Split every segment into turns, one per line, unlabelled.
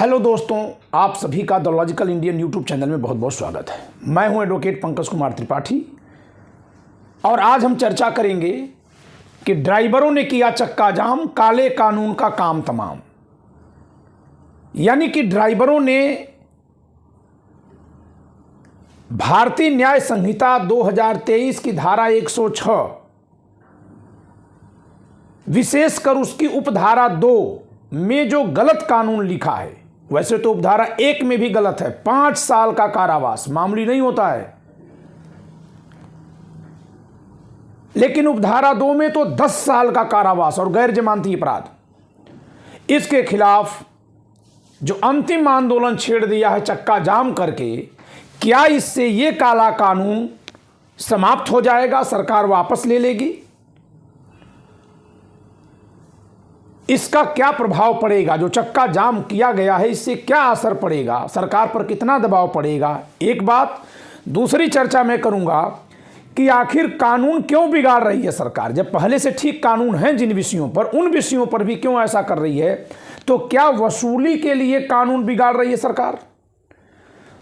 Hello दोस्तों, आप सभी का the logical Indian YouTube channel में बहुत बहुत स्वागत है। मैं हूं एडवोकेट पंकज कुमार त्रिपाठी और आज हम चर्चा करेंगे कि ड्राइवरों ने किया चक्का जाम, काले कानून का काम तमाम। यानी कि ड्राइवरों ने भारतीय न्याय संहिता 2023 की धारा 106 विशेषकर उसकी उपधारा 2 में जो गलत कानून लिखा है, वैसे तो उपधारा 1 में भी गलत है, 5 साल का कारावास मामूली नहीं होता है, लेकिन उपधारा 2 में तो 10 साल का कारावास और गैर जमानती अपराध। इसके खिलाफ जो अंतिम आंदोलन छेड़ दिया है चक्का जाम करके, क्या इससे ये काला कानून समाप्त हो जाएगा, सरकार वापस ले लेगी? इसका क्या प्रभाव पड़ेगा? जो चक्का जाम किया गया है इससे क्या असर पड़ेगा, सरकार पर कितना दबाव पड़ेगा? एक बात। दूसरी चर्चा मैं करूंगा कि आखिर कानून क्यों बिगाड़ रही है सरकार, जब पहले से ठीक कानून हैं जिन विषयों पर, उन विषयों पर भी क्यों ऐसा कर रही है? तो क्या वसूली के लिए कानून बिगाड़ रही है सरकार?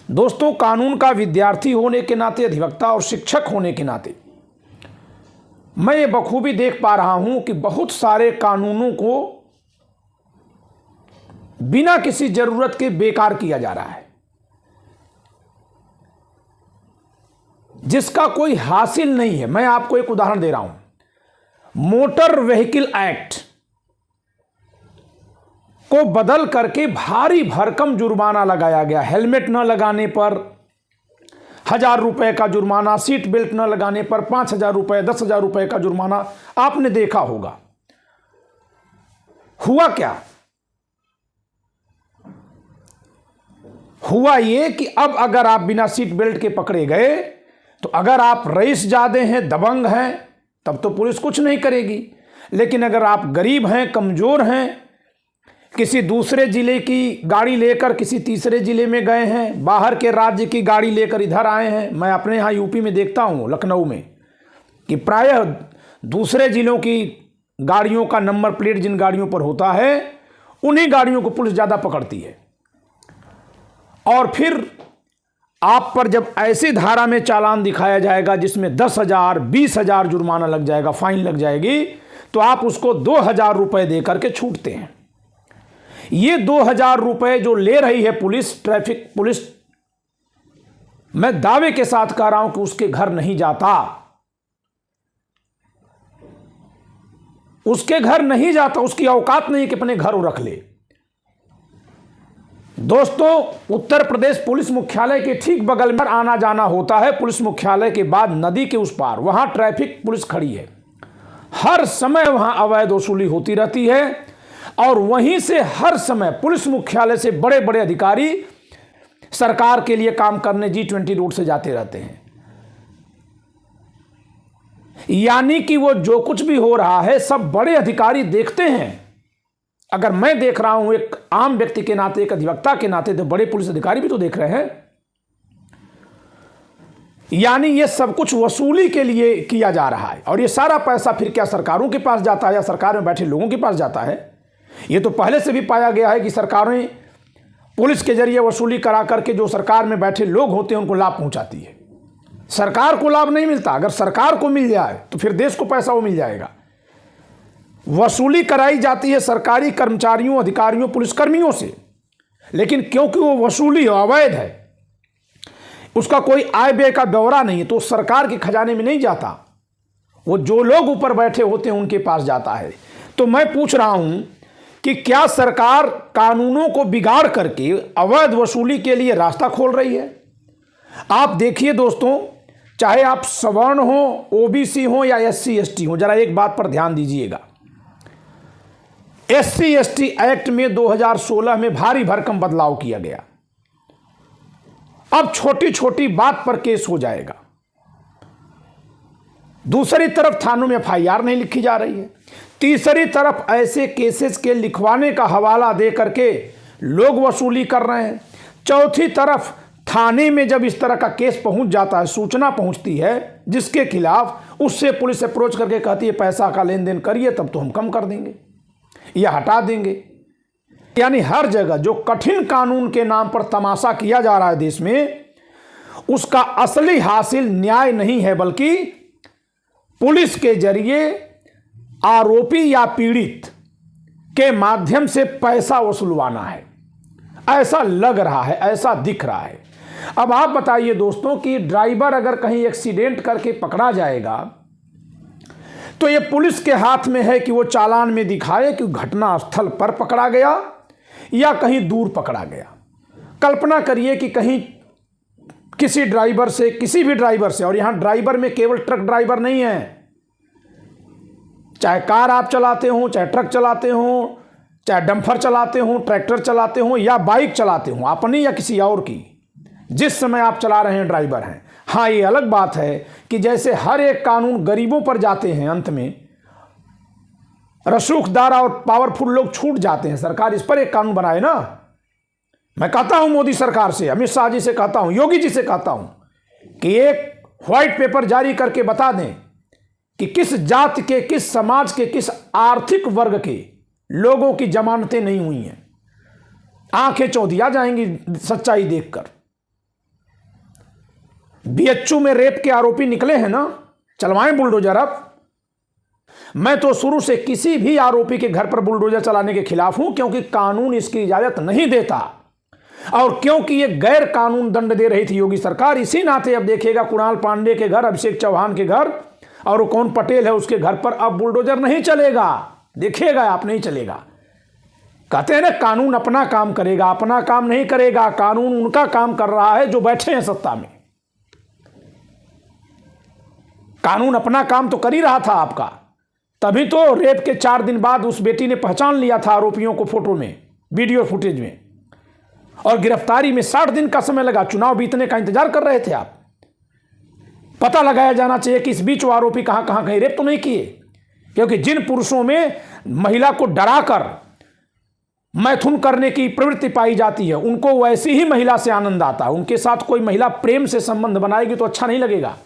दोस्तों, कानून का विद्यार्थी होने के नाते, अधिवक्ता और शिक्षक होने के नाते मैं ये बखूबी देख पा रहा हूं कि बहुत सारे कानूनों को बिना किसी जरूरत के बेकार किया जा रहा है, जिसका कोई हासिल नहीं है। मैं आपको एक उदाहरण दे रहा हूं। मोटर व्हीकल एक्ट को बदल करके भारी भरकम जुर्माना लगाया गया। हेलमेट न लगाने पर 1000 रुपए का जुर्माना, सीट बेल्ट न लगाने पर 5000 रुपए, 10,000 रुपए का जुर्माना। आपने देखा होगा। हुआ क्या? हुआ ये कि अब अगर आप बिना सीट बेल्ट के पकड़े गए, तो अगर आप रईस जादे हैं, दबंग हैं, तब तो पुलिस कुछ नहीं करेगी। लेकिन अगर आप गरीब हैं, कमजोर हैं, किसी दूसरे जिले की गाड़ी लेकर किसी तीसरे जिले में गए हैं, बाहर के राज्य की गाड़ी लेकर इधर आए हैं। मैं अपने यहाँ यूपी में देखता हूँ, लखनऊ में, कि प्रायः दूसरे जिलों की गाड़ियों का नंबर प्लेट जिन गाड़ियों पर होता है, उन्हीं गाड़ियों को पुलिस ज़्यादा पकड़ती है। और फिर आप पर जब ऐसी धारा में चालान दिखाया जाएगा जिसमें 10,000, 20,000 जुर्माना लग जाएगा, फाइन लग जाएगी, तो आप उसको 2,000 रुपए दे करके छूटते हैं। ये 2,000 रुपए जो ले रही है पुलिस, ट्रैफिक पुलिस, मैं दावे के साथ कह रहा हूं कि उसके घर नहीं जाता, उसके घर नहीं जाता। उसकी औकात नहीं कि अपने घर वो रख ले। दोस्तों, उत्तर प्रदेश पुलिस मुख्यालय के ठीक बगल में आना जाना होता है। पुलिस मुख्यालय के बाद नदी के उस पार वहां ट्रैफिक पुलिस खड़ी है। हर समय वहां अवैध वसूली होती रहती है और वहीं से हर समय पुलिस मुख्यालय से बड़े बड़े अधिकारी सरकार के लिए काम करने G20 रोड से जाते रहते हैं। यानी कि वो जो कुछ भी हो रहा है सब बड़े अधिकारी देखते हैं। अगर मैं देख रहा हूं एक आम व्यक्ति के नाते, एक अधिवक्ता के नाते, तो बड़े पुलिस अधिकारी भी तो देख रहे हैं। यानी ये सब कुछ वसूली के लिए किया जा रहा है। और ये सारा पैसा फिर क्या सरकारों के पास जाता है या सरकार में बैठे लोगों के पास जाता है? ये तो पहले से भी पाया गया है कि सरकारें पुलिस के जरिए वसूली करा करके जो सरकार में बैठे लोग होते हैं उनको लाभ पहुंचाती है। सरकार को लाभ नहीं मिलता। अगर सरकार को मिल जाए तो फिर देश को पैसा वो मिल जाएगा। वसूली कराई जाती है सरकारी कर्मचारियों, अधिकारियों, पुलिसकर्मियों से, लेकिन क्योंकि वो वसूली अवैध है, उसका कोई आय व्यय का ब्यौरा नहीं है, तो सरकार के खजाने में नहीं जाता। वो जो लोग ऊपर बैठे होते हैं उनके पास जाता है। तो मैं पूछ रहा हूं कि क्या सरकार कानूनों को बिगाड़ करके अवैध वसूली के लिए रास्ता खोल रही है? आप देखिए दोस्तों, चाहे आप सवर्ण हो, ओबीसी हो या SC ST हो, जरा एक बात पर ध्यान दीजिएगा। SC ST एक्ट में 2016 में भारी भरकम बदलाव किया गया। अब छोटी छोटी बात पर केस हो जाएगा। दूसरी तरफ थानों में FIR नहीं लिखी जा रही है। तीसरी तरफ ऐसे केसेस के लिखवाने का हवाला दे करके लोग वसूली कर रहे हैं। चौथी तरफ थाने में जब इस तरह का केस पहुंच जाता है, सूचना पहुंचती है जिसके खिलाफ, उससे पुलिस अप्रोच करके कहती है पैसा का लेन देन करिए, तब तो हम कम कर देंगे या हटा देंगे। यानी हर जगह जो कठिन कानून के नाम पर तमाशा किया जा रहा है देश में, उसका असली हासिल न्याय नहीं है, बल्कि पुलिस के जरिए आरोपी या पीड़ित के माध्यम से पैसा वसूलवाना है। ऐसा लग रहा है, ऐसा दिख रहा है। अब आप बताइए दोस्तों कि ड्राइवर अगर कहीं एक्सीडेंट करके पकड़ा जाएगा तो ये पुलिस के हाथ में है कि वो चालान में दिखाए कि घटना स्थल पर पकड़ा गया या कहीं दूर पकड़ा गया। कल्पना करिए कि कहीं किसी ड्राइवर से, किसी भी ड्राइवर से, और यहां ड्राइवर में केवल ट्रक ड्राइवर नहीं है, चाहे कार आप चलाते हो, चाहे ट्रक चलाते हो, चाहे डंपर चलाते हो, ट्रैक्टर चलाते हो या बाइक चलाते हो, अपनी या किसी और की, जिस समय आप चला रहे हैं ड्राइवर हैं। हाँ, ये अलग बात है कि जैसे हर एक कानून गरीबों पर जाते हैं, अंत में रसूखदार और पावरफुल लोग छूट जाते हैं। सरकार इस पर एक कानून बनाए ना। मैं कहता हूं मोदी सरकार से, अमित शाह जी से कहता हूं, योगी जी से कहता हूं कि एक व्हाइट पेपर जारी करके बता दें कि किस जाति के, किस समाज के, किस आर्थिक वर्ग के लोगों की जमानतें नहीं हुई हैं। आंखें चौंधिया जाएंगी सच्चाई देखकर। बीएचयू में रेप के आरोपी निकले हैं ना, चलवाएं बुलडोजर। अब मैं तो शुरू से किसी भी आरोपी के घर पर बुलडोजर चलाने के खिलाफ हूं, क्योंकि कानून इसकी इजाजत नहीं देता और क्योंकि ये गैर कानून दंड दे रही थी योगी सरकार। इसी नाते अब देखिएगा कुणाल पांडे के घर, अभिषेक चौहान के घर और कौन पटेल है उसके घर पर अब बुलडोजर नहीं चलेगा। देखिएगा आप, नहीं चलेगा। कहते हैं ना कानून अपना काम करेगा, अपना काम नहीं करेगा। कानून उनका काम कर रहा है जो बैठे हैं सत्ता में। कानून अपना काम तो कर ही रहा था आपका, तभी तो रेप के 4 दिन बाद उस बेटी ने पहचान लिया था आरोपियों को फोटो में, वीडियो फुटेज में, और गिरफ्तारी में 60 दिन का समय लगा। चुनाव बीतने का इंतजार कर रहे थे आप। पता लगाया जाना चाहिए कि इस बीच वो आरोपी कहां कहीं रेप तो नहीं किए, क्योंकि जिन पुरुषों में महिला को डराकर मैथुन करने की प्रवृत्ति पाई जाती है, उनको वैसी ही महिला से आनंद आता है। उनके साथ कोई महिला प्रेम से संबंध बनाएगी तो अच्छा नहीं लगेगा।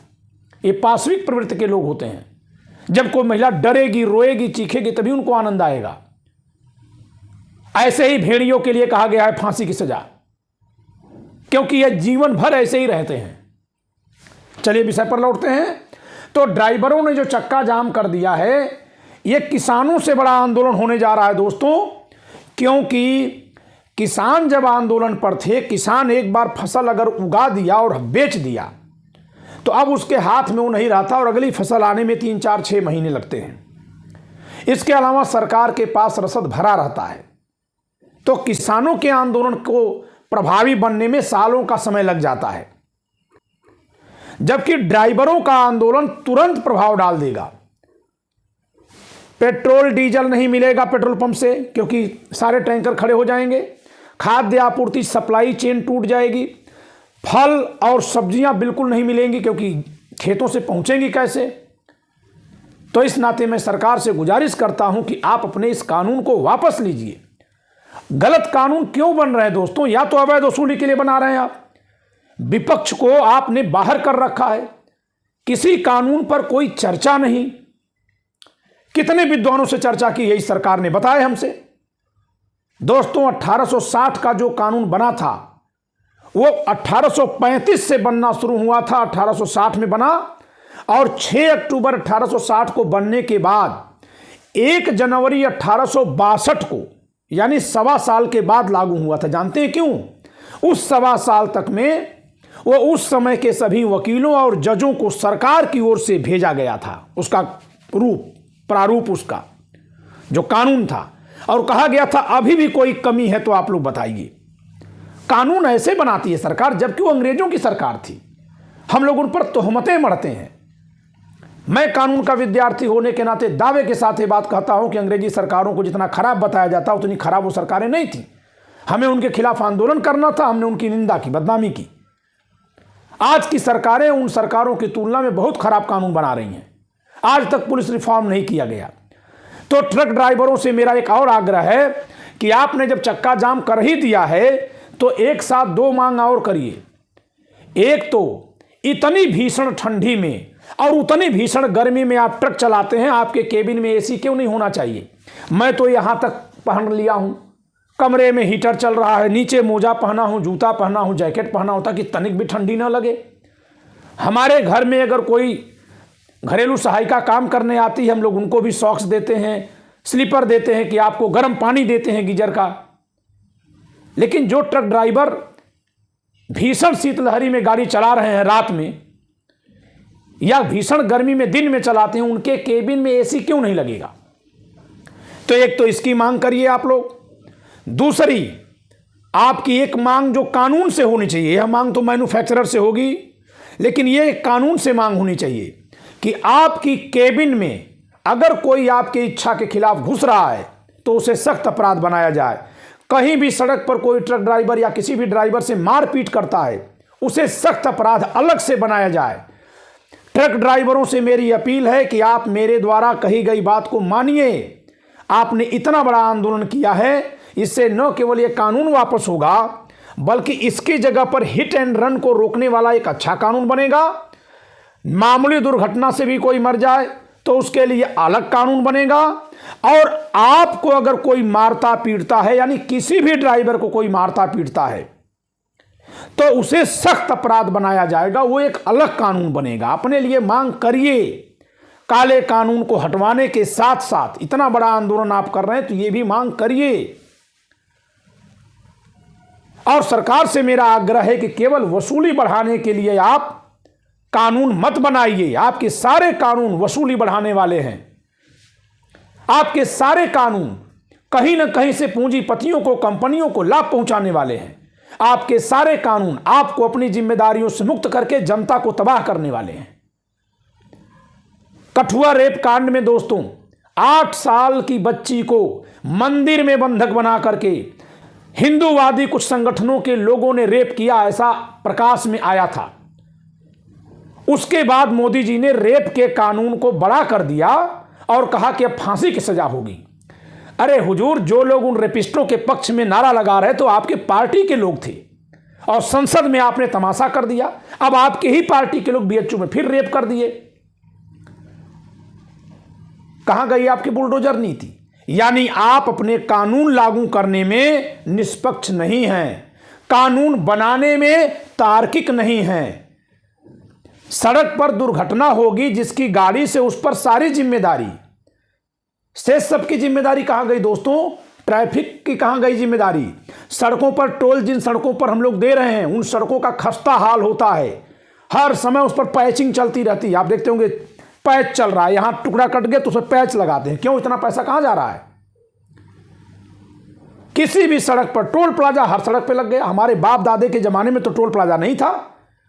ये पाशविक प्रवृत्ति के लोग होते हैं। जब कोई महिला डरेगी, रोएगी, चीखेगी, तभी उनको आनंद आएगा। ऐसे ही भेड़ियों के लिए कहा गया है फांसी की सजा, क्योंकि यह जीवन भर ऐसे ही रहते हैं। चलिए विषय पर लौटते हैं। तो ड्राइवरों ने जो चक्का जाम कर दिया है, यह किसानों से बड़ा आंदोलन होने जा रहा है दोस्तों, क्योंकि किसान जब आंदोलन पर थे, किसान एक बार फसल अगर उगा दिया और बेच दिया तो अब उसके हाथ में वो नहीं रहता और अगली फसल आने में 3, 4, 6 महीने लगते हैं। इसके अलावा सरकार के पास रसद भरा रहता है, तो किसानों के आंदोलन को प्रभावी बनने में सालों का समय लग जाता है, जबकि ड्राइवरों का आंदोलन तुरंत प्रभाव डाल देगा। पेट्रोल डीजल नहीं मिलेगा पेट्रोल पंप से, क्योंकि सारे टैंकर खड़े हो जाएंगे। खाद्य आपूर्ति सप्लाई चेन टूट जाएगी। फल और सब्जियां बिल्कुल नहीं मिलेंगी, क्योंकि खेतों से पहुंचेंगी कैसे। तो इस नाते मैं सरकार से गुजारिश करता हूं कि आप अपने इस कानून को वापस लीजिए। गलत कानून क्यों बन रहे हैं दोस्तों? या तो अवैध वसूली के लिए बना रहे हैं आप, विपक्ष को आपने बाहर कर रखा है, किसी कानून पर कोई चर्चा नहीं। कितने विद्वानों से चर्चा की है इस सरकार ने, बताए हमसे। दोस्तों 1860 का जो कानून बना था वो 1835 से बनना शुरू हुआ था, 1860 में बना, और 6 अक्टूबर 1860 को बनने के बाद 1 जनवरी 1862 को, यानी 1.25 साल के बाद लागू हुआ था। जानते हैं क्यों? उस 1.25 साल तक में वो उस समय के सभी वकीलों और जजों को सरकार की ओर से भेजा गया था, उसका प्रारूप उसका जो कानून था, और कहा गया था अभी भी कोई कमी है तो आप लोग बताइए। कानून ऐसे बनाती है सरकार, जबकि वो अंग्रेजों की सरकार थी। हम लोग उन पर तोहमतें मढ़ते हैं। मैं कानून का विद्यार्थी होने के नाते दावे के साथ ये बात कहता हूं कि अंग्रेजी सरकारों को जितना खराब बताया जाता उतनी खराब वो सरकारें नहीं थी। हमें उनके खिलाफ आंदोलन करना था, हमने उनकी निंदा की, बदनामी की। आज की सरकारें उन सरकारों की तुलना में बहुत खराब कानून बना रही हैं। आज तक पुलिस रिफॉर्म नहीं किया गया। तो ट्रक ड्राइवरों से मेरा एक और आग्रह है कि आपने जब चक्का जाम कर ही दिया है तो एक साथ 2 मांग और करिए। एक तो इतनी भीषण ठंडी में और उतनी भीषण गर्मी में आप ट्रक चलाते हैं, आपके केबिन में एसी क्यों नहीं होना चाहिए? मैं तो यहां तक पहन लिया हूं, कमरे में हीटर चल रहा है, नीचे मोजा पहना हूँ, जूता पहना हूँ, जैकेट पहना हूँ ताकि तनिक भी ठंडी ना लगे। हमारे घर में अगर कोई घरेलू सहायिका काम करने आती है, हम लोग उनको भी सॉक्स देते हैं, स्लीपर देते हैं कि आपको गर्म पानी देते हैं गीजर का। लेकिन जो ट्रक ड्राइवर भीषण शीतलहरी में गाड़ी चला रहे हैं रात में या भीषण गर्मी में दिन में चलाते हैं, उनके केबिन में एसी क्यों नहीं लगेगा? तो एक तो इसकी मांग करिए आप लोग। दूसरी, आपकी एक मांग जो कानून से होनी चाहिए, यह मांग तो मैन्युफैक्चरर से होगी, लेकिन यह कानून से मांग होनी चाहिए कि आपकी केबिन में अगर कोई आपकी इच्छा के खिलाफ घुस रहा है तो उसे सख्त अपराध बनाया जाए। कहीं भी सड़क पर कोई ट्रक ड्राइवर या किसी भी ड्राइवर से मारपीट करता है, उसे सख्त अपराध अलग से बनाया जाए। ट्रक ड्राइवरों से मेरी अपील है कि आप मेरे द्वारा कही गई बात को मानिए। आपने इतना बड़ा आंदोलन किया है, इससे न केवल यह कानून वापस होगा बल्कि इसकी जगह पर हिट एंड रन को रोकने वाला एक अच्छा कानून बनेगा। मामूली दुर्घटना से भी कोई मर जाए तो उसके लिए अलग कानून बनेगा। और आपको अगर कोई मारता पीटता है, यानी किसी भी ड्राइवर को कोई मारता पीटता है, तो उसे सख्त अपराध बनाया जाएगा, वो एक अलग कानून बनेगा। अपने लिए मांग करिए। काले कानून को हटवाने के साथ साथ इतना बड़ा आंदोलन आप कर रहे हैं तो ये भी मांग करिए। और सरकार से मेरा आग्रह है कि केवल वसूली बढ़ाने के लिए आप कानून मत बनाइए। आपके सारे कानून वसूली बढ़ाने वाले हैं। आपके सारे कानून कहीं ना कहीं से पूंजीपतियों को, कंपनियों को लाभ पहुंचाने वाले हैं। आपके सारे कानून आपको अपनी जिम्मेदारियों से मुक्त करके जनता को तबाह करने वाले हैं। कठुआ रेप कांड में दोस्तों 8 साल की बच्ची को मंदिर में बंधक बना करके हिंदूवादी कुछ संगठनों के लोगों ने रेप किया, ऐसा प्रकाश में आया था। उसके बाद मोदी जी ने रेप के कानून को बड़ा कर दिया और कहा कि अब फांसी की सजा होगी। अरे हुजूर, जो लोग उन रेपिस्टों के पक्ष में नारा लगा रहे तो आपके पार्टी के लोग थे और संसद में आपने तमाशा कर दिया। अब आपके ही पार्टी के लोग बीएचयू में फिर रेप कर दिए। कहां गई आपकी बुलडोजर नीति? यानी आप अपने कानून लागू करने में निष्पक्ष नहीं हैं, कानून बनाने में तार्किक नहीं हैं। सड़क पर दुर्घटना होगी, जिसकी गाड़ी से उस पर सारी जिम्मेदारी, से सबकी जिम्मेदारी कहां गई दोस्तों? ट्रैफिक की कहां गई जिम्मेदारी? सड़कों पर टोल जिन सड़कों पर हम लोग दे रहे हैं, उन सड़कों का खस्ता हाल होता है। हर समय उस पर पैचिंग चलती रहती है। आप देखते होंगे पैच चल रहा है, यहां टुकड़ा कट गया तो उस पर पैच लगाते हैं। क्यों? इतना पैसा कहां जा रहा है? किसी भी सड़क पर टोल प्लाजा हर सड़क पे लग गया। हमारे बाप दादे के जमाने में तो टोल प्लाजा नहीं था।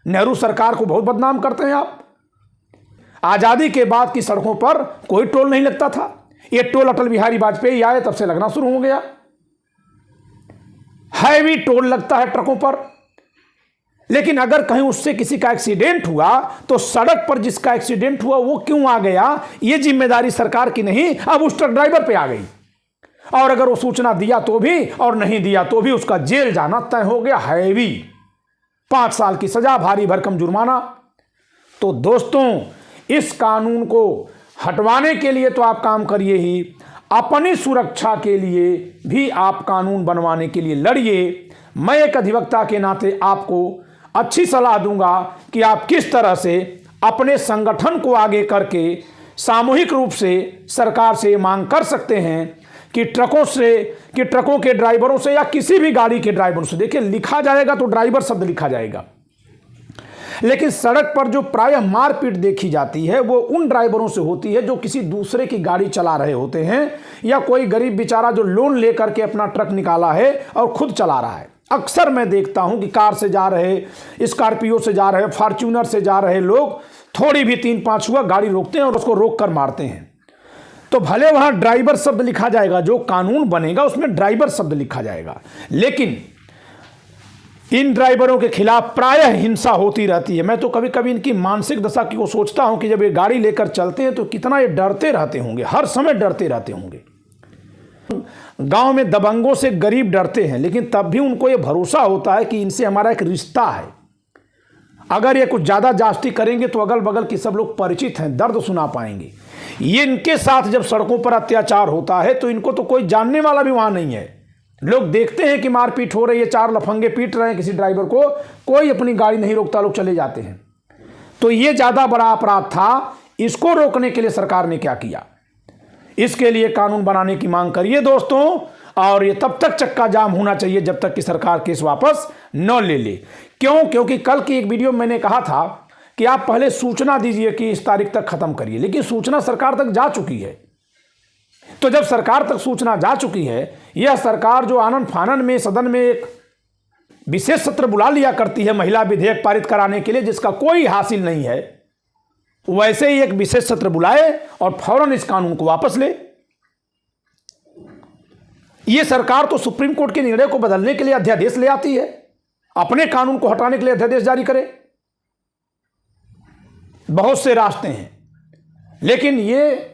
नेहरू सरकार को बहुत बदनाम करते हैं आप। आजादी के बाद की सड़कों पर कोई टोल नहीं लगता था। ये टोल अटल बिहारी वाजपेयी आए तब से लगना शुरू हो गया। हैवी टोल लगता है ट्रकों पर। लेकिन अगर कहीं उससे किसी का एक्सीडेंट हुआ तो सड़क पर जिसका एक्सीडेंट हुआ वो क्यों आ गया, ये जिम्मेदारी सरकार की नहीं, अब उस ट्रक ड्राइवर पे आ गई। और अगर वो सूचना दिया तो भी और नहीं दिया तो भी उसका जेल जाना तय हो गया। हैवी 5 साल की सजा, भारी भरकम जुर्माना। तो दोस्तों, इस कानून को हटवाने के लिए तो आप काम करिए ही, अपनी सुरक्षा के लिए भी आप कानून बनवाने के लिए लड़िए। मैं एक अधिवक्ता के नाते आपको अच्छी सलाह दूंगा कि आप किस तरह से अपने संगठन को आगे करके सामूहिक रूप से सरकार से मांग कर सकते हैं कि ट्रकों के ड्राइवरों से या किसी भी गाड़ी के ड्राइवरों से, देखिए लिखा जाएगा तो ड्राइवर शब्द लिखा जाएगा, लेकिन सड़क पर जो प्रायः मारपीट देखी जाती है वो उन ड्राइवरों से होती है जो किसी दूसरे की गाड़ी चला रहे होते हैं, या कोई गरीब बेचारा जो लोन लेकर के अपना ट्रक निकाला है और खुद चला रहा है। अक्सर मैं देखता हूं कि कार से जा रहे, स्कॉर्पियो से जा रहे, फॉर्च्यूनर से जा रहे लोग थोड़ी भी 3-5 हुआ गाड़ी रोकते हैं और उसको रोक कर मारते हैं। तो भले वहां ड्राइवर शब्द लिखा जाएगा, जो कानून बनेगा उसमें ड्राइवर शब्द लिखा जाएगा, लेकिन इन ड्राइवरों के खिलाफ प्रायः हिंसा होती रहती है। मैं तो कभी कभी इनकी मानसिक दशा को सोचता हूं कि जब ये गाड़ी लेकर चलते हैं तो कितना ये डरते रहते होंगे, हर समय डरते रहते होंगे। गांव में दबंगों से गरीब डरते हैं, लेकिन तब भी उनको ये भरोसा होता है कि इनसे हमारा एक रिश्ता है। अगर ये कुछ ज़्यादा जास्ती करेंगे तो अगल बगल के सब लोग परिचित हैं, दर्द सुना पाएंगे। ये इनके साथ जब सड़कों पर अत्याचार होता है तो इनको तो कोई जानने वाला भी वहाँ नहीं है, लोग देखते हैं कि मारपीट हो रही है, 4 लफंगे पीट रहे हैं किसी ड्राइवर को, कोई अपनी गाड़ी नहीं रोकता, लोग चले जाते हैं। तो ये ज़्यादा बड़ा अपराध था। इसको रोकने के लिए सरकार ने क्या किया, इसके लिए कानून बनाने की मांग करिए दोस्तों। और ये तब तक चक्का जाम होना चाहिए जब तक कि सरकार केस वापस न ले ले। क्यों? क्योंकि कल की एक वीडियो में मैंने कहा था कि आप पहले सूचना दीजिए कि इस तारीख तक खत्म करिए, लेकिन सूचना सरकार तक जा चुकी है। तो जब सरकार तक सूचना जा चुकी है, यह सरकार जो आनन फानन में सदन में एक विशेष सत्र बुला लिया करती है महिला विधेयक पारित कराने के लिए, जिसका कोई हासिल नहीं है, वैसे ही एक विशेष सत्र बुलाए और फौरन इस कानून को वापस ले। यह सरकार तो सुप्रीम कोर्ट के निर्णय को बदलने के लिए अध्यादेश ले आती है, अपने कानून को हटाने के लिए अध्यादेश जारी करे। बहुत से रास्ते हैं, लेकिन यह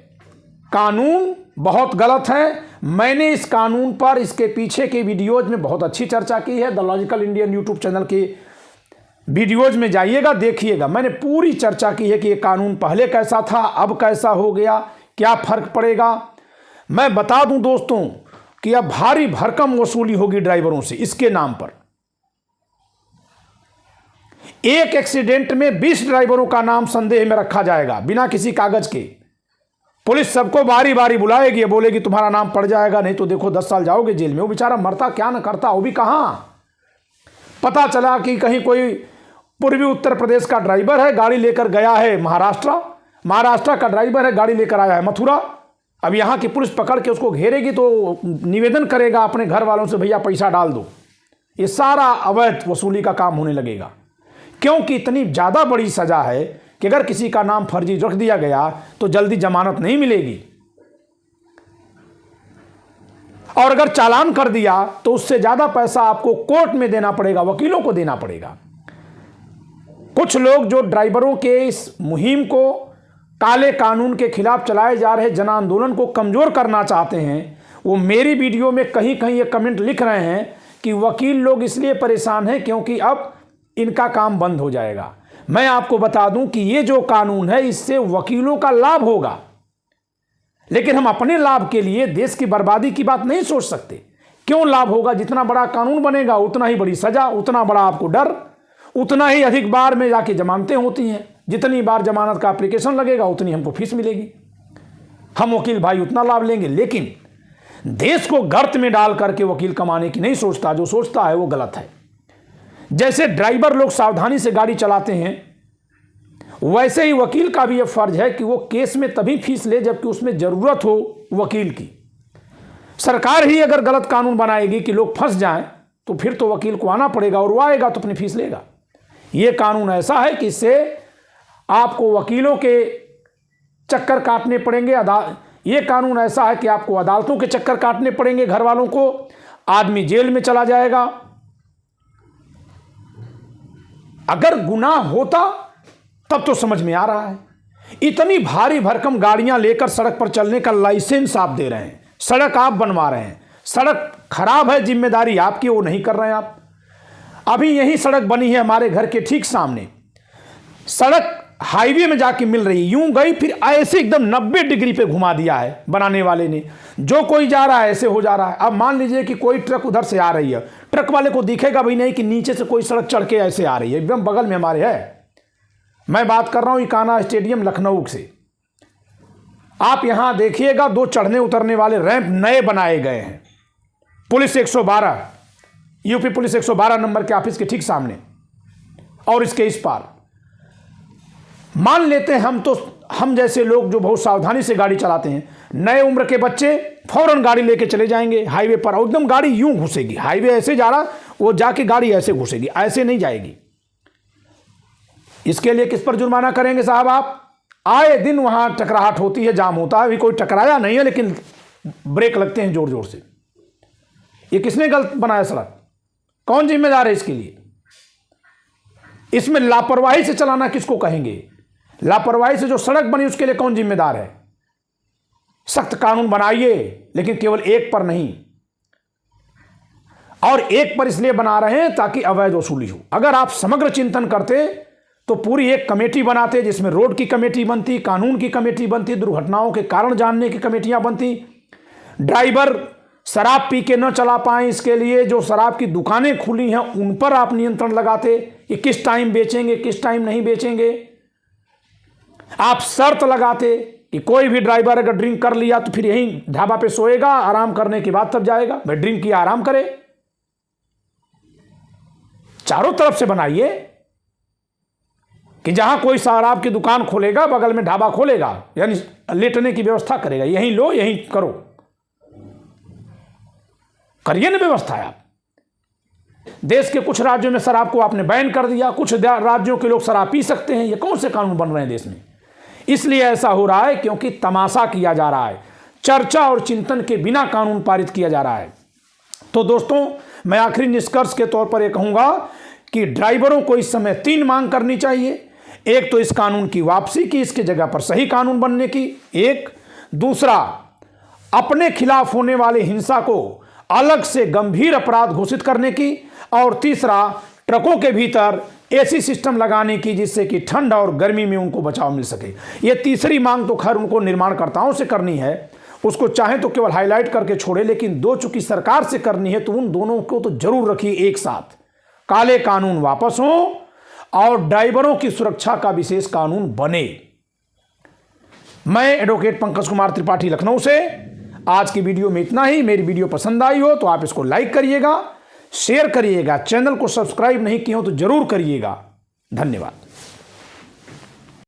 कानून बहुत गलत है। मैंने इस कानून पर, इसके पीछे के वीडियोज में बहुत अच्छी चर्चा की है। The logical Indian YouTube channel के वीडियोज में जाइएगा, देखिएगा। मैंने पूरी चर्चा की है कि ये कानून पहले कैसा था, अब कैसा हो गया, क्या फर्क पड़ेगा। मैं बता दूं दोस्तों कि अब भारी भरकम वसूली होगी ड्राइवरों से इसके नाम पर। एक एक्सीडेंट में 20 ड्राइवरों का नाम संदेह में रखा जाएगा बिना किसी कागज के। पुलिस सबको बारी बारी बुलाएगी, बोलेगी तुम्हारा नाम पड़ जाएगा, नहीं तो देखो 10 साल जाओगे जेल में। वो बेचारा मरता क्या न करता, वो भी कहां। पता चला कि कहीं कोई पूर्वी उत्तर प्रदेश का ड्राइवर है, गाड़ी लेकर गया है महाराष्ट्र का ड्राइवर है, गाड़ी लेकर आया है मथुरा। अब यहां की पुलिस पकड़ के उसको घेरेगी तो निवेदन करेगा अपने घर वालों से, भैया पैसा डाल दो। ये सारा अवैध वसूली का काम होने लगेगा, क्योंकि इतनी ज़्यादा बड़ी सज़ा है कि अगर किसी का नाम फर्जी रख दिया गया तो जल्दी जमानत नहीं मिलेगी, और अगर चालान कर दिया तो उससे ज़्यादा पैसा आपको कोर्ट में देना पड़ेगा, वकीलों को देना पड़ेगा। कुछ लोग जो ड्राइवरों के इस मुहिम को, काले कानून के खिलाफ चलाए जा रहे जन आंदोलन को कमज़ोर करना चाहते हैं, वो मेरी वीडियो में कहीं कहीं ये कमेंट लिख रहे हैं कि वकील लोग इसलिए परेशान हैं क्योंकि अब इनका काम बंद हो जाएगा। मैं आपको बता दूं कि ये जो कानून है इससे वकीलों का लाभ होगा, लेकिन हम अपने लाभ के लिए देश की बर्बादी की बात नहीं सोच सकते। क्यों लाभ होगा? जितना बड़ा कानून बनेगा उतना ही बड़ी सजा, उतना बड़ा आपको डर, उतना ही अधिक बार में जाके जमानतें होती हैं। जितनी बार जमानत का एप्लीकेशन लगेगा उतनी हमको फीस मिलेगी, हम वकील भाई उतना लाभ लेंगे। लेकिन देश को गर्त में डाल करके वकील कमाने की नहीं सोचता, जो सोचता है वो गलत है। जैसे ड्राइवर लोग सावधानी से गाड़ी चलाते हैं, वैसे ही वकील का भी यह फर्ज है कि वो केस में तभी फीस ले जबकि उसमें जरूरत हो वकील की। सरकार ही अगर गलत कानून बनाएगी कि लोग फंस जाएं तो फिर तो वकील को आना पड़ेगा, और वो आएगा तो अपनी फीस लेगा। ये कानून ऐसा है कि इससे आपको वकीलों के चक्कर काटने पड़ेंगे, ये कानून ऐसा है कि आपको अदालतों के चक्कर काटने पड़ेंगे, घर वालों को, आदमी जेल में चला जाएगा। अगर गुनाह होता तब तो समझ में आ रहा है। इतनी भारी भरकम गाड़ियां लेकर सड़क पर चलने का लाइसेंस आप दे रहे हैं, सड़क आप बनवा रहे हैं, सड़क खराब है, जिम्मेदारी आपकी, वो नहीं कर रहे हैं आप। अभी यही सड़क बनी है हमारे घर के ठीक सामने, सड़क हाईवे में जाके मिल रही, यूं गई फिर ऐसे एकदम 90 डिग्री पे घुमा दिया है बनाने वाले ने। जो कोई जा रहा है ऐसे हो जा रहा है। अब मान लीजिए कि कोई ट्रक उधर से आ रही है, ट्रक वाले को दिखेगा भी नहीं कि नीचे से कोई सड़क चढ़ के ऐसे आ रही है, एकदम बगल में हमारे है। मैं बात कर रहा हूं इकाना स्टेडियम लखनऊ से। आप यहां देखिएगा 2 चढ़ने उतरने वाले रैंप नए बनाए गए हैं। पुलिस 112, यूपी पुलिस 112 नंबर के ऑफिस के ठीक सामने, और इसके इस पार। मान लेते हैं हम जैसे लोग जो बहुत सावधानी से गाड़ी चलाते हैं, नए उम्र के बच्चे फौरन गाड़ी लेके चले जाएंगे हाईवे पर, और एकदम गाड़ी यूं घुसेगी। हाईवे ऐसे जा रहा, वो जाके गाड़ी ऐसे घुसेगी, ऐसे नहीं जाएगी। इसके लिए किस पर जुर्माना करेंगे साहब आप? आए दिन वहां टकराहट होती है, जाम होता है। अभी कोई टकराया नहीं है, लेकिन ब्रेक लगते हैं जोर जोर से। ये किसने गलत बनाया सड़क? कौन जिम्मेदार है इसके लिए? इसमें लापरवाही से चलाना किसको कहेंगे? लापरवाही से जो सड़क बनी उसके लिए कौन जिम्मेदार है? सख्त कानून बनाइए, लेकिन केवल एक पर नहीं, और एक पर इसलिए बना रहे हैं ताकि अवैध वसूली हो। अगर आप समग्र चिंतन करते तो पूरी एक कमेटी बनाते, जिसमें रोड की कमेटी बनती, कानून की कमेटी बनती, दुर्घटनाओं के कारण जानने की कमेटियां बनती, ड्राइवर शराब पी के न चला पाएं, इसके लिए जो शराब की दुकानें खुली हैं उन पर आप नियंत्रण लगाते कि किस टाइम बेचेंगे, किस टाइम नहीं बेचेंगे। आप शर्त लगाते कि कोई भी ड्राइवर अगर ड्रिंक कर लिया तो फिर यहीं ढाबा पे सोएगा, आराम करने के बाद तब जाएगा। भाई ड्रिंक किया आराम करे। चारों तरफ से बनाइए कि जहां कोई शराब की दुकान खोलेगा बगल में ढाबा खोलेगा, यानी लेटने की व्यवस्था करेगा, यहीं लो यहीं करो, करिए ना व्यवस्था। आप देश के कुछ राज्यों में शराब को आपने बैन कर दिया, कुछ राज्यों के लोग शराब पी सकते हैं। ये कौन से कानून बन रहे हैं देश में? इसलिए ऐसा हो रहा है क्योंकि तमाशा किया जा रहा है, चर्चा और चिंतन के बिना कानून पारित किया जा रहा है। तो दोस्तों, मैं आखिरी निष्कर्ष के तौर पर यह कहूंगा कि ड्राइवरों को इस समय 3 मांग करनी चाहिए। एक तो इस कानून की वापसी की, इसकी जगह पर सही कानून बनने की। एक दूसरा, अपने खिलाफ होने वाले हिंसा को अलग से गंभीर अपराध घोषित करने की। और तीसरा, ट्रकों के भीतर ऐसी सिस्टम लगाने की जिससे कि ठंड और गर्मी में उनको बचाव मिल सके। ये तीसरी मांग तो खैर उनको निर्माणकर्ताओं से करनी है, उसको चाहे तो केवल हाईलाइट करके छोड़े, लेकिन दो चूंकि सरकार से करनी है तो उन दोनों को तो जरूर रखिए एक साथ। काले कानून वापस हों और ड्राइवरों की सुरक्षा का विशेष कानून बने। मैं एडवोकेट पंकज कुमार त्रिपाठी, लखनऊ से। आज की वीडियो में इतना ही। मेरी वीडियो पसंद आई हो तो आप इसको लाइक करिएगा, शेयर करिएगा, चैनल को सब्सक्राइब नहीं किए हो तो जरूर करिएगा। धन्यवाद।